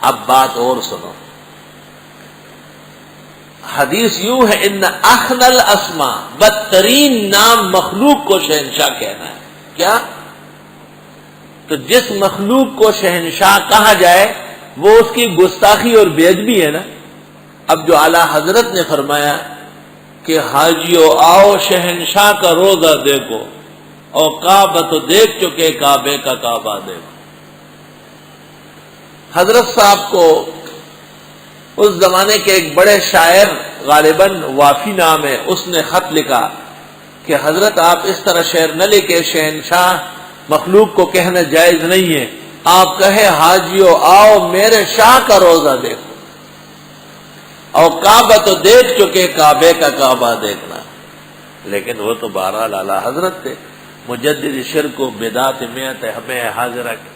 اب بات اور سنو، حدیث یوں ہے ان اخن الاسماء، بدترین نام مخلوق کو شہنشاہ کہنا ہے. کیا؟ تو جس مخلوق کو شہنشاہ کہا جائے وہ اس کی گستاخی اور بے ادبی ہے نا. اب جو اعلی حضرت نے فرمایا کہ حاجیو آؤ شہنشاہ کا روزہ دیکھو اور کعبہ تو دیکھ چکے، کعبے کا کعبہ دیکھو. حضرت صاحب کو اس زمانے کے ایک بڑے شاعر، غالباً وافی نام ہے، اس نے خط لکھا کہ حضرت آپ اس طرح شعر نہ لکھے، شہنشاہ مخلوق کو کہنا جائز نہیں ہے، آپ کہے حاجیو آؤ میرے شاہ کا روزہ دیکھو اور کعبہ تو دیکھ چکے، کعبے کا کعبہ دیکھنا. لیکن وہ تو بہرحال اعلی حضرت تھے، مجدد شرک و بدعت میت ہمیں حاضرہ کی.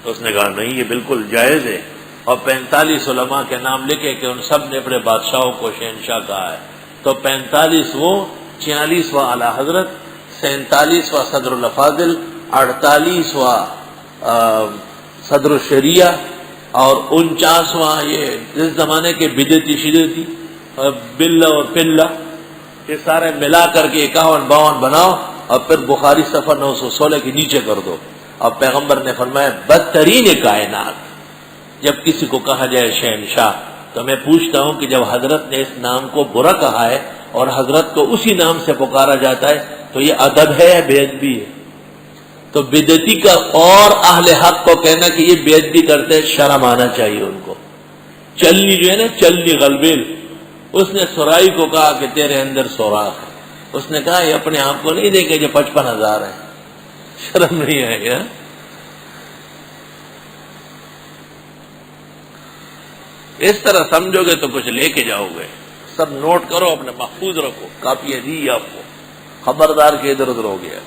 تو اس نے کہا نہیں یہ بالکل جائز ہے، اور 45 علماء کے نام لکھے کہ ان سب نے اپنے بادشاہوں کو شہنشاہ کہا ہے. تو 45 وہ، 46واں اعلی حضرت، 47واں صدر الافاضل، 48واں صدر الشریعہ، اور 49واں یہ اس زمانے کے بدعتی شدتی بلہ اور پلہ، یہ سارے ملا کر کے 51-52 بناؤ اور پھر بخاری صفحہ 916 کے نیچے کر دو. اور پیغمبر نے فرمایا بدترین کائنات جب کسی کو کہا جائے شہنشاہ. تو میں پوچھتا ہوں کہ جب حضرت نے اس نام کو برا کہا ہے اور حضرت کو اسی نام سے پکارا جاتا ہے تو یہ ادب ہے یا بے ادبی ہے؟ تو بدعتی کا اور اہل حق کو کہنا کہ یہ بے ادبی کرتے، شرم آنا چاہیے ان کو. چلنی جو ہے نا، چلنی غلبیل، اس نے سورائی کو کہا کہ تیرے اندر سوراخ ہے. اس نے کہا یہ اپنے آپ کو نہیں دیکھے جو 55,000 ہے. شرم نہیں آئے گا؟ اس طرح سمجھو گے تو کچھ لے کے جاؤ گے. سب نوٹ کرو، اپنے محفوظ رکھو، کاپیاں دی آپ کو، خبردار کہ ادھر ادھر ہو گیا.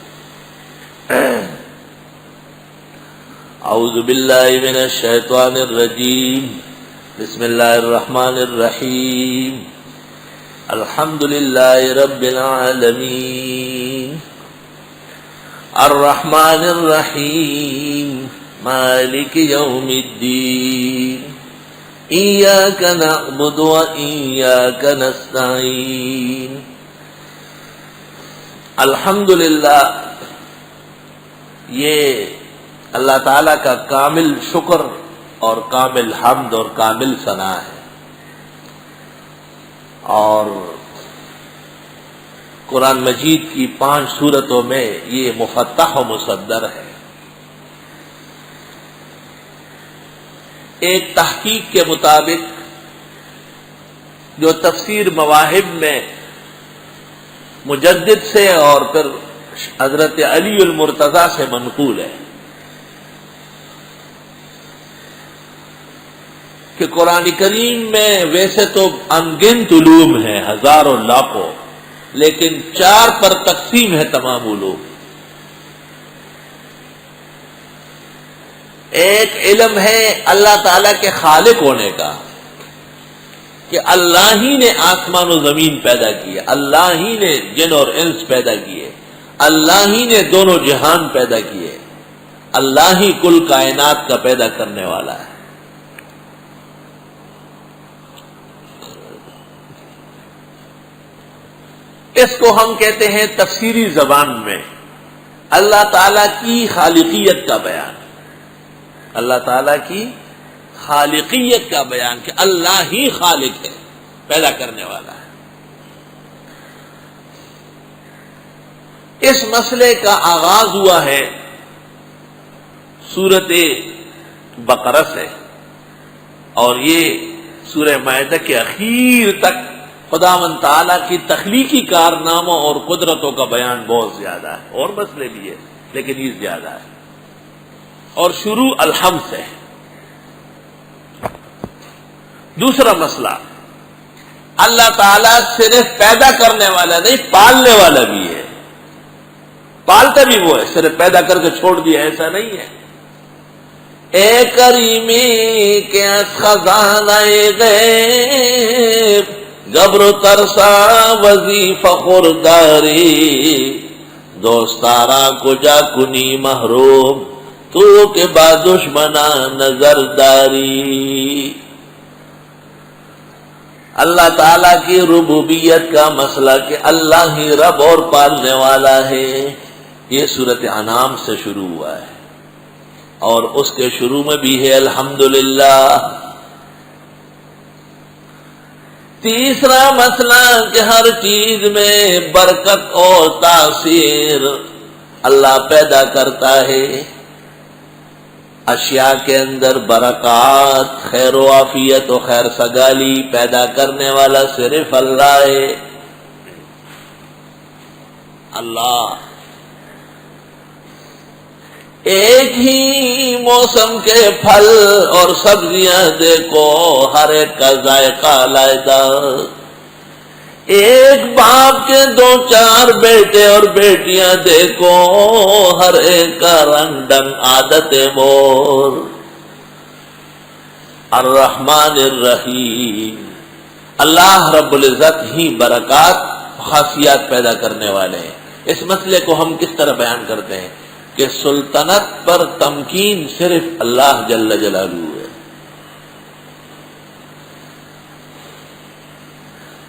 اعوذ باللہ من الشیطان الرجیم، بسم اللہ الرحمن الرحیم، الحمد للہ رب العالمین، الرحمن الرحیم، مالک یوم الدین، ایاک نعبد و ایاک نستعین. الحمدللہ یہ اللہ تعالیٰ کا کامل شکر اور کامل حمد اور کامل ثنا ہے. اور قرآن مجید کی 5 سورتوں میں یہ مفتح و مصدر ہے. ایک تحقیق کے مطابق جو تفسیر مواہب میں مجدد سے اور پھر حضرت علی المرتضیٰ سے منقول ہے کہ قرآن کریم میں ویسے تو انگنت علوم ہیں، ہزاروں لاکھوں، لیکن 4 پر تقسیم ہے تمام علوم. ایک علم ہے اللہ تعالیٰ کے خالق ہونے کا، کہ اللہ ہی نے آسمان و زمین پیدا کیے، اللہ ہی نے جن اور انس پیدا کیے، اللہ ہی نے دونوں جہان پیدا کیے، اللہ ہی کل کائنات کا پیدا کرنے والا ہے. اس کو ہم کہتے ہیں تفسیری زبان میں اللہ تعالیٰ کی خالقیت کا بیان، اللہ تعالیٰ کی خالقیت کا بیان کہ اللہ ہی خالق ہے، پیدا کرنے والا ہے. اس مسئلے کا آغاز ہوا ہے سورۃ بقرہ سے، اور یہ سورہ مائدہ کے اخیر تک خداوند تعالیٰ کی تخلیقی کارناموں اور قدرتوں کا بیان بہت زیادہ ہے. اور مسئلے بھی ہے لیکن یہ زیادہ ہے. اور شروع الحمد سے ہے. دوسرا مسئلہ، اللہ تعالیٰ صرف پیدا کرنے والا نہیں، پالنے والا بھی ہے. پالتا بھی وہ ہے، صرف پیدا کر کے چھوڑ دیا ایسا نہیں ہے. اے کریمی کے خزانہ غیب، گبر ترسا وظیفہ خورداری، دوستارا کجا کنی محروم، تو کہ با دشمنا نظرداری۔ اللہ تعالیٰ کی ربوبیت کا مسئلہ کہ اللہ ہی رب اور پالنے والا ہے، یہ سورۃ انعام سے شروع ہوا ہے، اور اس کے شروع میں بھی ہے الحمدللہ۔ تیسرا مسئلہ کہ ہر چیز میں برکت اور تاثیر اللہ پیدا کرتا ہے، اشیاء کے اندر برکات، خیر و عافیت و خیر سگالی پیدا کرنے والا صرف اللہ ہے۔ اللہ ایک ہی موسم کے پھل اور سبزیاں دیکھو، ہر ایک کا ذائقہ علیحدہ، ایک باپ کے 2-4 بیٹے اور بیٹیاں دیکھو، ہر ایک کا رنگ ڈنگ عادت مور۔ الرحمن الرحیم، اللہ رب العزت ہی برکات خاصیات پیدا کرنے والے ہیں۔ اس مسئلے کو ہم کس طرح بیان کرتے ہیں کہ سلطنت پر تمکین صرف اللہ جل جلالہ ہے،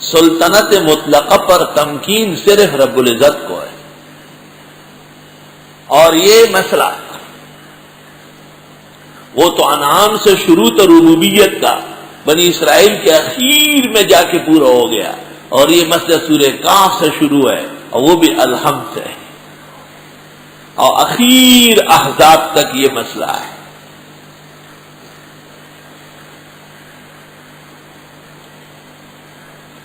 سلطنت مطلقہ پر تمکین صرف رب العزت کو ہے۔ اور یہ مسئلہ وہ تو انعام سے شروع تو ربوبیت کا بنی اسرائیل کے اخیر میں جا کے پورا ہو گیا، اور یہ مسئلہ سورہ کاف سے شروع ہے، اور وہ بھی الحمد سے ہے، اور اخیر احزاب تک یہ مسئلہ ہے۔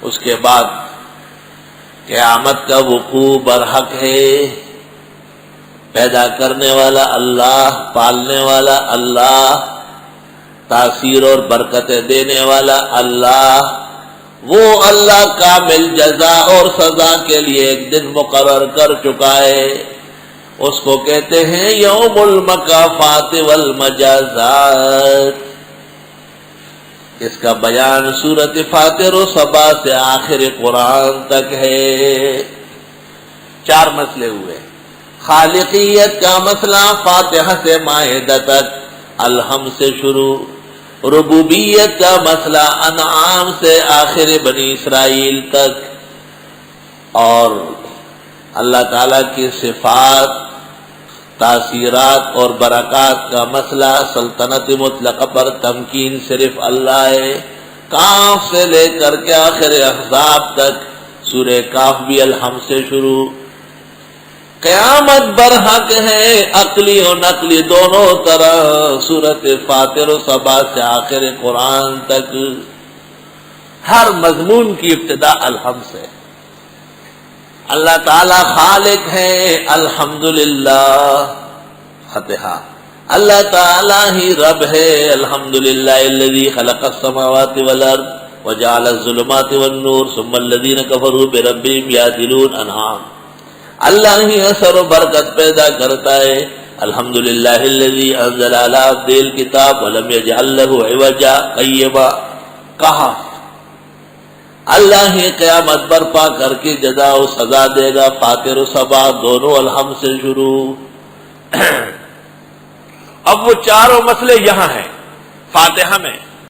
اس کے بعد قیامت کا وقوع برحق ہے، پیدا کرنے والا اللہ، پالنے والا اللہ، تاثیر اور برکتیں دینے والا اللہ، وہ اللہ کامل جزا اور سزا کے لیے ایک دن مقرر کر چکا ہے، اس کو کہتے ہیں یوم المکافات والمجازات۔ اس کا بیان سورۃ فاطر و سبا سے آخر قرآن تک ہے۔ 4 مسئلے ہوئے، خالقیت کا مسئلہ فاتحہ سے مائدہ تک الحمد سے شروع، ربوبیت کا مسئلہ انعام سے آخر بنی اسرائیل تک، اور اللہ تعالیٰ کی صفات، تاثیرات اور برکات کا مسئلہ سلطنت مطلقہ پر تمکین صرف اللہ ہے۔ کاف سے لے کر کے آخر احزاب تک سورہ کاف بھی الحمد سے شروع۔ قیامت برحق ہے عقلی و نقلی دونوں طرح، سورۃ فاطر و سبا سے آخر قرآن تک ہر مضمون کی ابتدا الحمد سے۔ اللہ تعالی خالق ہے، الحمدللہ، فاتحہ۔ اللہ تعالی ہی رب ہے، الحمدللہ الذی خلق السماوات والارض وجعل الظلمات والنور ثم الذین کفروا بربہم یعدلون، انعام۔ اللہ ہی اثر و برکت پیدا کرتا ہے، الحمدللہ الذی انزل علی عبدہ الکتاب ولم یجعل لہ عوجا، قیما، کہف۔ اللہ ہی قیامت برپا کر کے جزا و سزا دے گا، فاطر و سبا دونوں الحمد سے شروع۔ اب وہ 4 مسئلے یہاں ہیں فاتحہ میں،